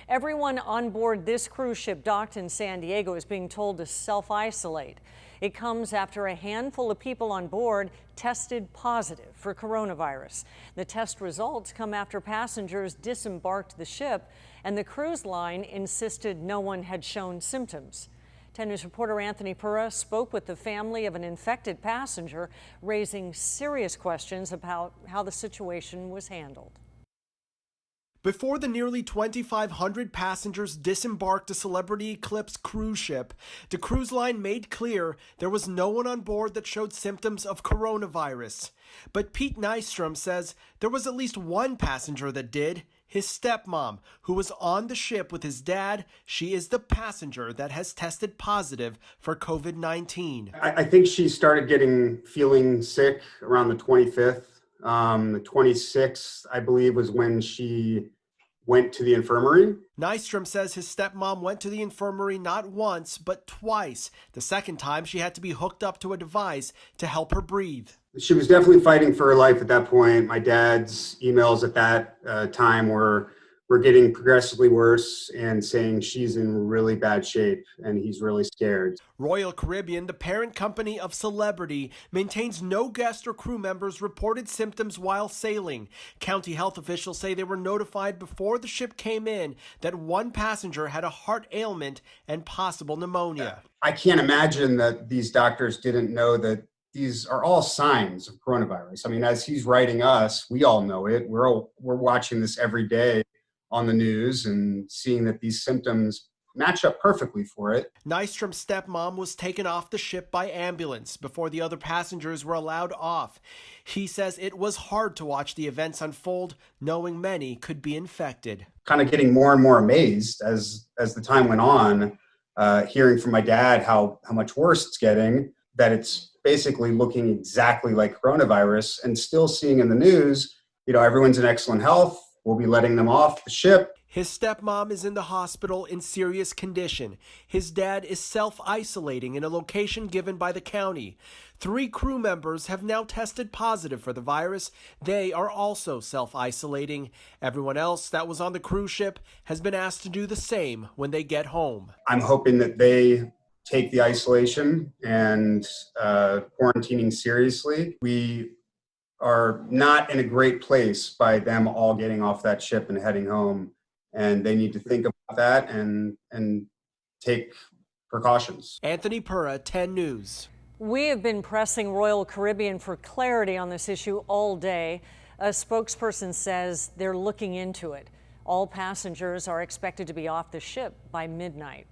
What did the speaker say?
Everyone on board this cruise ship docked in San Diego is being told to self-isolate. It comes after a handful of people on board tested positive for coronavirus. The test results come after passengers disembarked the ship, and the cruise line insisted no one had shown symptoms. 10 News reporter Anthony Pura spoke with the family of an infected passenger, raising serious questions about how the situation was handled. Before the nearly 2,500 passengers disembarked the Celebrity Eclipse cruise ship, the cruise line made clear there was no one on board that showed symptoms of coronavirus. But Pete Nystrom says there was at least one passenger that did, his stepmom, who was on the ship with his dad. She is the passenger that has tested positive for COVID-19. I think she started feeling sick around the 25th. The 26th, I believe, was when she went to the infirmary. Nystrom says his stepmom went to the infirmary not once, but twice. The second time, she had to be hooked up to a device to help her breathe. She was definitely fighting for her life at that point. My dad's emails at that time were getting progressively worse and saying she's in really bad shape and he's really scared. Royal Caribbean, the parent company of Celebrity, maintains no guest or crew members reported symptoms while sailing. County health officials say they were notified before the ship came in that one passenger had a heart ailment and possible pneumonia. I can't imagine that these doctors didn't know that these are all signs of coronavirus. I mean, as he's writing us, we all know it. We're watching this every day on the news and seeing that these symptoms match up perfectly for it. Nystrom's stepmom was taken off the ship by ambulance before the other passengers were allowed off. He says it was hard to watch the events unfold, knowing many could be infected. Kind of getting more and more amazed as the time went on, hearing from my dad how much worse it's getting, that it's basically looking exactly like coronavirus, and still seeing in the news, everyone's in excellent health. We'll be letting them off the ship. His stepmom is in the hospital in serious condition. His dad is self-isolating in a location given by the county. 3 crew members have now tested positive for the virus. They are also self-isolating. Everyone else that was on the cruise ship has been asked to do the same when they get home. I'm hoping that they take the isolation and quarantining seriously. We are not in a great place by them all getting off that ship and heading home. And they need to think about that and take precautions. Anthony Pura, 10 News. We have been pressing Royal Caribbean for clarity on this issue all day. A spokesperson says they're looking into it. All passengers are expected to be off the ship by midnight.